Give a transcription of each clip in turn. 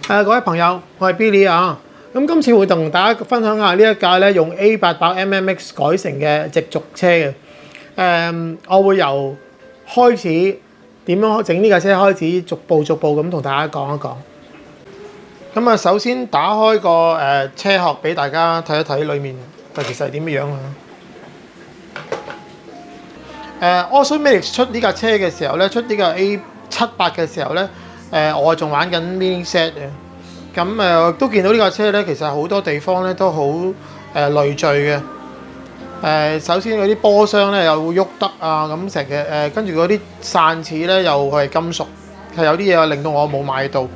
各位朋友，我係 Billy 啊。咁今次會同大家分享下呢一架咧用 A800MMX 改成嘅直軸車嘅。我會由開始點樣整呢架車開始，逐步咁同大家講一講。咁啊，首先打開個車殼俾大家睇一睇裡面其實係點樣啊。Automatic 出呢架車嘅時候咧，出呢個 A78嘅時候咧，我仲玩緊 Mini Set 嘅。咁都見到呢架車咧，其實好多地方咧都好累贅嘅。首先嗰啲波箱咧又會喐得啊，咁成日跟住嗰啲散齒咧又係金屬，係有啲嘢令到我冇買到。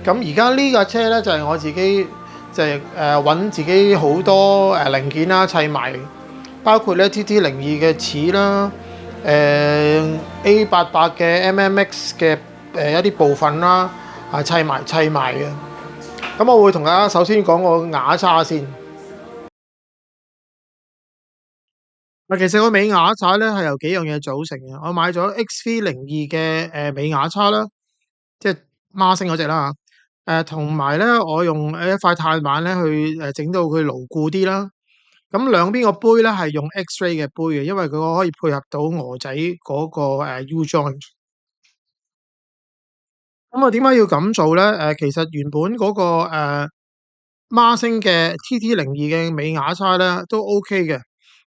咁而家呢架車咧就係我自己揾自己好多零件啦砌埋，包括咧 TT02嘅齒啦，A800嘅 MMX 嘅一啲部分啦，砌埋嘅。咁我會同大家首先講個瓦叉先。其實個尾瓦叉咧係由幾樣嘢組成嘅。我買咗 XV02嘅尾瓦叉啦，即係孖星嗰隻啦嚇。同埋咧，我用一塊碳板咧去整到佢牢固啲啦。咁兩邊個杯咧係用 X-ray 嘅杯嘅，因為佢可以配合到鵝仔嗰個U joint。咁我點解要咁做咧？其實原本嗰個孖星嘅 TT02嘅尾瓦叉咧都 OK 嘅，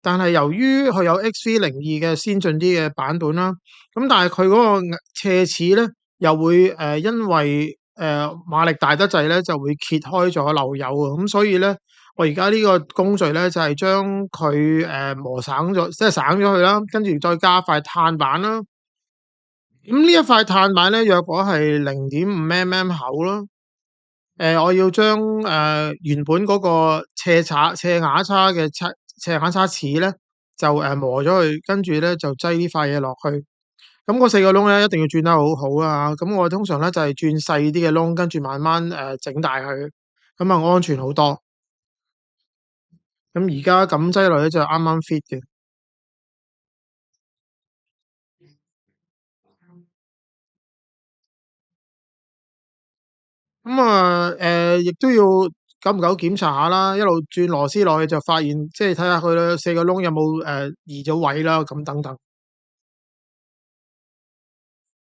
但係由於佢有 XV02嘅先進啲嘅版本啦，咁但係佢嗰個斜齒咧又會因為馬力大得滯咧就會揭開咗漏油啊，咁所以咧我而家呢個工序咧就係將佢磨省咗，即係省咗佢啦，跟住再加塊碳板啦。咁呢一塊碳板咧，約果係0.5mm 厚咯。我要將原本嗰個斜瓦叉嘅斜瓦叉齒咧，就磨咗佢，跟住咧就擠呢塊嘢落去。咁嗰4個窿咧，一定要轉得好好啊！咁我通常咧就係轉細啲嘅窿，跟住慢慢整大佢，咁啊安全好多。咁而家咁擠落咧就啱啱 fit 嘅。咁亦都要久唔久檢查下啦，一路轉螺絲落去就發現，即係睇下佢咧4個窿有冇移咗位啦，咁等等。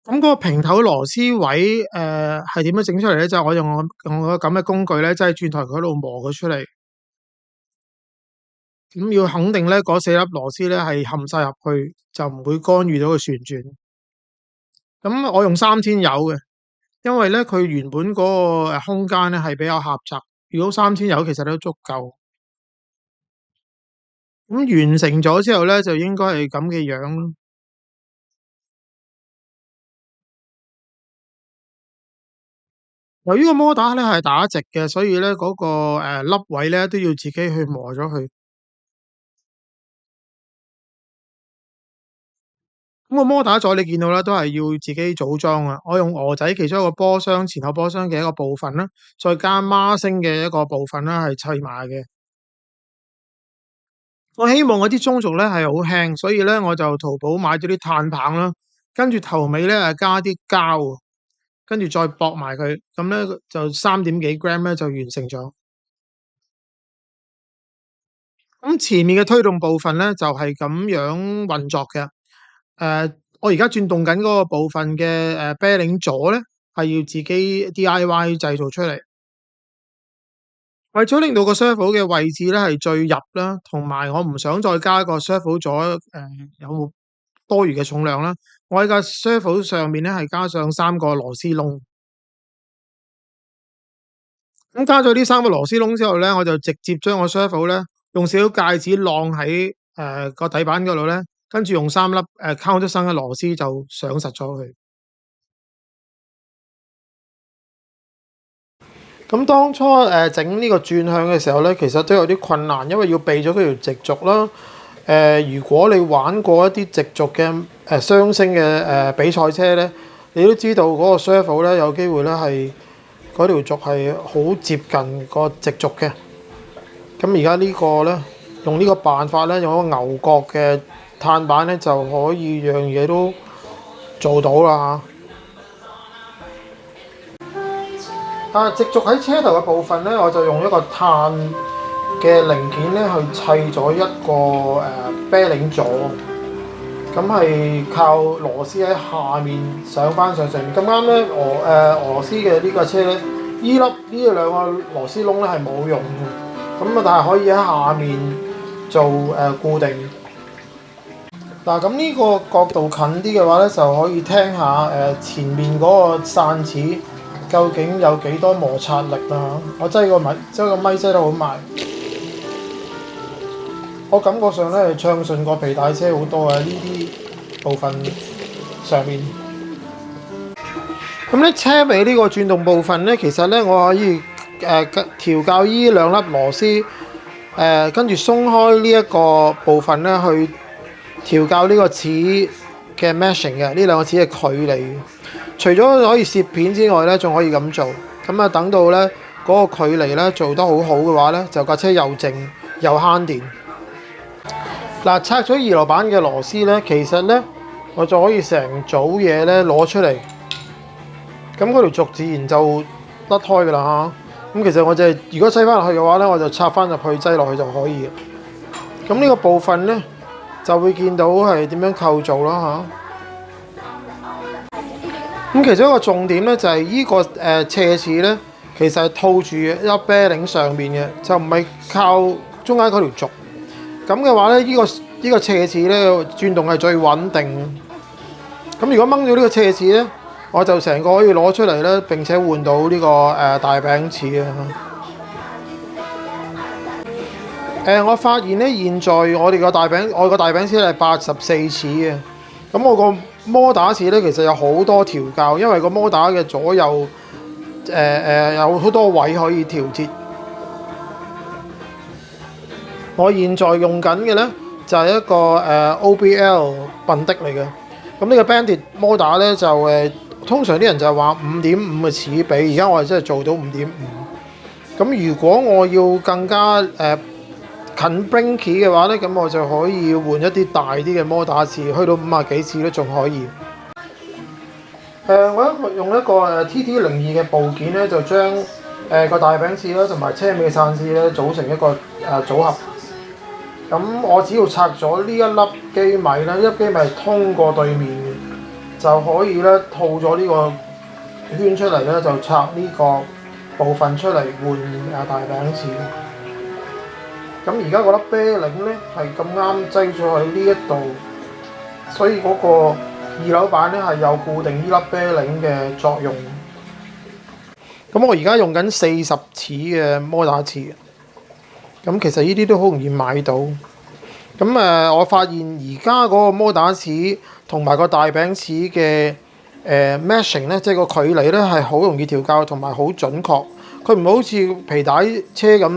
咁嗰個平頭螺絲位係點樣整出嚟咧？就係我用個咁嘅工具咧，即係轉台佢度磨佢出嚟。咁要肯定咧，嗰4粒螺絲咧係冚晒入去，就唔會干預到佢旋轉。咁我用3千油嘅。因為咧，佢原本嗰個空間咧係比較狹窄，如果3千油其實都足夠。咁完成咗之後咧，就應該係咁嘅樣咯。由於個摩打咧係打直嘅，所以咧嗰個凹位咧都要自己去磨咗佢。咁個摩打座你見到啦，都係要自己組裝啊。我用鵝仔其中一個波箱前後波箱嘅一個部分啦，再加孖星嘅一個部分啦，係砌埋嘅。我希望嗰啲中軸咧係好輕，所以咧我就淘寶買咗啲碳棒啦，跟住頭尾咧加啲膠，跟住再駁埋佢，咁咧就3點幾 gram 咧就完成咗。咁前面嘅推動部分咧就係咁樣運作嘅。我而家轉動緊嗰個部分嘅啤令座咧，係要自己 DIY 製造出嚟。為咗令到個 servo 嘅位置咧係最入啦，同埋我唔想再加個 servo 座有多餘嘅重量啦，我喺架 servo 上面咧係加上3個螺絲窿。咁加咗呢3個螺絲窿之後咧，我就直接將個 servo 咧用少少戒指晾喺個底板嗰度咧，跟住用3粒countersunk 嘅螺絲就上實咗佢。咁當初整呢個轉向嘅時候咧，其實都有啲困難，因為要避咗嗰條直軸啦。如果你玩過一啲直軸嘅雙星嘅比賽車咧，你都知道嗰個 servo 咧有機會咧係嗰條軸係好接近個直軸嘅。咁而家呢個咧，用呢個辦法咧，用一個牛角嘅碳板咧，就可以樣嘢都做到啦嚇。直軸喺車頭嘅部分咧，我就用一個碳嘅零件咧去砌咗一個啤領座，咁係靠螺絲喺下面上翻上面。咁啱咧，俄羅斯嘅呢架車咧，呢兩個螺絲窿咧係冇用嘅，咁啊但係可以喺下面做固定。嗱，咁呢個角度近啲嘅話咧，就可以聽下前面嗰個散齒究竟有幾多摩擦力啦。我擠個咪擠得好埋。我感覺上咧係暢順過皮帶車好多嘅呢啲部分上面。咁咧車尾呢個轉動部分咧，其實咧我可以調校呢兩粒螺絲，跟住鬆開呢一個部分咧去調校呢個齒嘅 meshing 嘅，呢兩個齒嘅距離。除咗可以攝片之外咧，仲可以咁做。咁啊等到咧嗰個距離咧做得好好嘅話咧，就架車又靜又慳電。嗱，拆咗二樓板嘅螺絲咧，其實咧我就可以成組嘢咧攞出嚟，咁嗰條軸自然就甩開㗎啦嚇。咁其實我就係如果擠翻落去嘅話咧，我就插翻入去擠落去就可以。咁呢個部分咧就會見到係點樣構造啦嚇。咁其中一個重點咧就係呢個斜齒咧，其實係套住一粒啤領上面嘅，就唔係靠中間嗰條軸。咁嘅話咧，呢個斜齒咧轉動係最穩定嘅。咁如果掹咗呢個斜齒咧，我就成個可以攞出嚟咧，並且換到呢個大餅齒啊！我發現咧，現在我個大餅齒係84齒嘅。咁我個摩打齒咧，其實有好多調校，因為個摩打嘅左右有好多位可以調節。我現在用緊嘅咧就係一個OBL 笨的嚟嘅。咁呢個 Bandit 摩打咧就通常啲人就係話5.5嘅齒比，而家我係真係做到5.5。咁如果我要更加近 Brinky 嘅話咧，咁我就可以換一啲大啲嘅摩打齒，去到50幾齒都仲可以。我用一個TT02嘅部件咧，就將個大餅齒啦同埋車尾散齒咧組成一個組合。咁我只要拆咗呢一粒機米咧，呢粒機米係通過對面嘅，就可以咧套咗呢個圈出嚟咧，就拆呢個部分出嚟換大餅齒。咁而家嗰粒啤領咧係咁啱擠咗喺呢一度，所以嗰個二樓板咧係有固定呢粒啤領嘅作用。咁我而家用緊40齒嘅摩打齒。咁其實呢啲都好容易買到。咁我發現而家嗰個摩打齒同埋個大餅齒嘅meshing 咧，即係個距離咧係好容易調校同埋好準確。佢唔好似皮帶車咁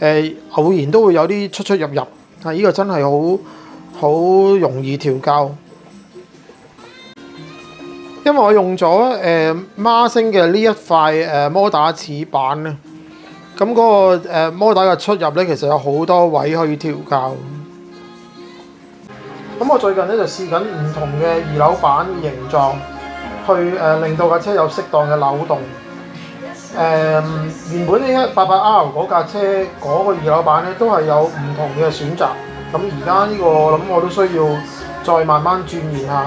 咧，偶然都會有啲出入。但係呢個真係好容易調校。因為我用咗孖星嘅呢一塊摩打齒板咧。咁嗰個摩打嘅出入咧，其實有好多位可以調校。咁我最近咧就試緊唔同嘅二樓板嘅形狀，去令到架車有適當嘅扭動。原本呢188R 嗰架車嗰個二樓板咧都係有唔同嘅選擇。咁而家呢個我諗我都需要再慢慢鑽研下。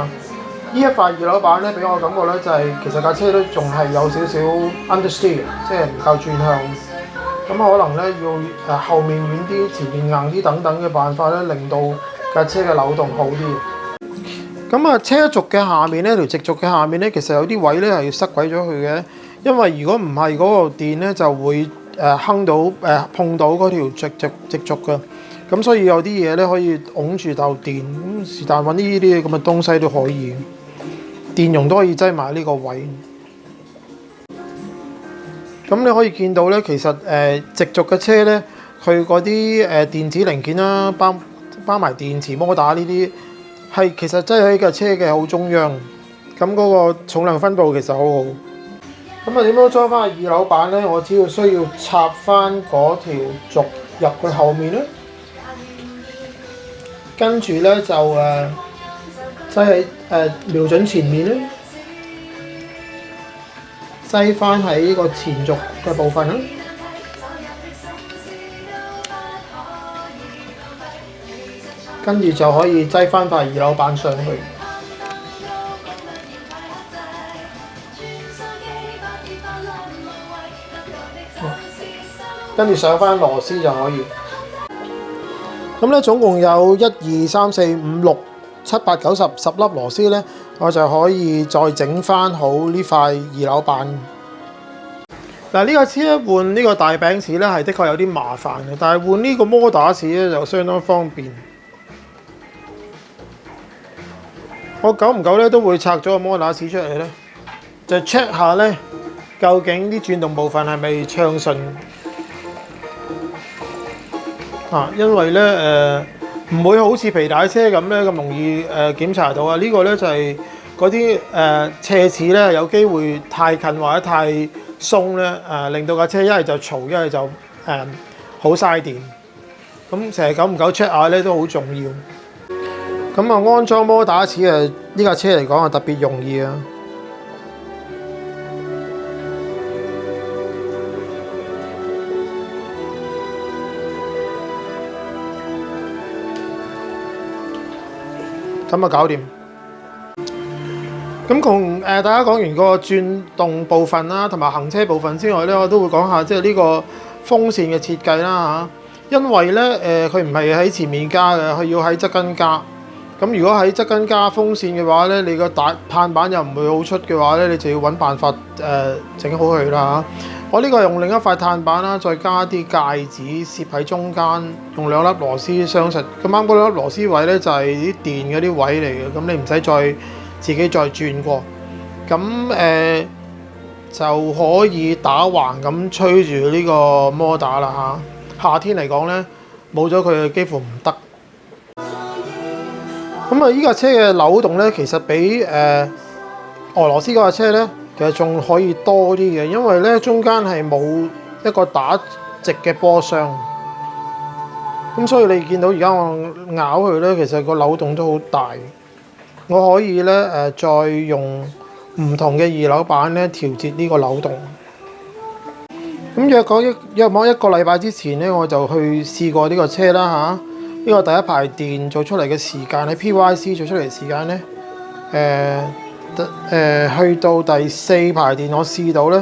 呢一塊二樓板咧，俾我感覺咧就係其實架車都仲係有少少 understeer， 即係唔夠轉向。咁可能咧要後面軟啲、前面硬啲等等嘅辦法咧，令到架車嘅扭動好啲。咁車軸嘅下面咧，條直軸嘅下面咧，其實有啲位咧係要塞鬼咗佢嘅，因為如果唔係嗰個電咧就會碰到嗰條直軸嘅。咁所以有啲嘢咧可以擁住嚿電，咁是但揾呢啲咁嘅東西都可以，電容都可以擠埋呢個位。咁你可以見到咧，其實直軸嘅車咧，佢嗰啲電子零件啦，包埋電池、摩打呢啲，係其實真係喺架車嘅好中央。咁嗰個重量分佈其實好好。咁點樣裝翻去二樓板咧？我只要需要插翻嗰條軸入去後面咧，跟住咧就擠喺瞄準前面咧。擠翻喺呢個前軸嘅部分啦。跟住就可以擠翻塊二樓板上去。跟住上翻螺絲就可以。咁咧總共有1、2、3、4、5、6、7、8、9、10粒螺絲咧，我就可以再整翻好呢塊二樓板。嗱，呢個車換呢個大餅齒咧係的確有啲麻煩嘅，但係換呢個摩打齒咧就相當方便。我久唔久咧都會拆咗個摩打齒出嚟咧，就 check 下咧究竟啲轉動部分係咪暢順。因為咧唔會好似皮帶車咁咧咁容易檢查到啊！呢個咧就係嗰啲斜齒咧有機會太近或者太鬆咧令到架車一係就嘈，一係就好嘥電。咁成日久唔久 check 下咧都好重要。咁啊安裝摩打齒呢架車嚟講係特別容易啊！咁啊搞掂。咁同大家講完個轉動部分啦，同埋行車部分之外咧，我都會講下即係呢個風扇嘅設計啦嚇。因為咧佢唔係喺前面加嘅，佢要喺側跟加。咁如果喺側跟加風扇嘅話咧，你個碳板又唔會好出嘅話咧，你就要揾辦法整好佢啦嚇。我呢個用另一塊碳板啦，再加啲戒指攝喺中間，用2粒螺絲相實。咁啱嗰2粒螺絲位咧就係啲電嗰啲位嚟嘅，咁你唔使再自己再轉過。咁就可以打橫咁吹住呢個摩打啦嚇。夏天嚟講咧，冇咗佢幾乎唔得。咁啊，依架車嘅扭動咧，其實比俄羅斯嗰架車咧，其實仲可以多啲嘅，因為咧中間係冇一個打直嘅波箱，咁所以你見到而家我咬佢咧，其實個扭動都好大。我可以咧再用唔同嘅二樓板咧調節呢個扭動。咁約莫一個禮拜之前咧，我就去試過呢個車啦嚇。呢個第一排電做出嚟嘅時間喺 PYC 做出嚟嘅時間咧，去到第4排電我試到咧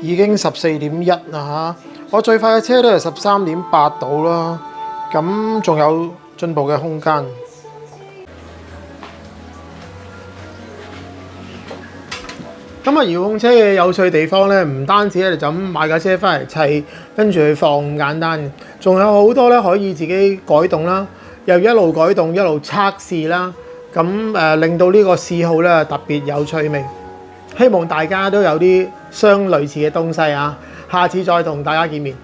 已經14.1啦嚇。我最快嘅車咧係13.8度啦，咁仲有進步嘅空間。咁啊，遙控車嘅有趣地方咧，唔單止你就咁買架車翻嚟砌，跟住去放咁簡單嘅，仲有好多咧可以自己改動啦，又一路改動一路測試啦，咁令到呢個嗜好咧特別有趣味。希望大家都有啲相類似嘅東西啊！下次再同大家見面。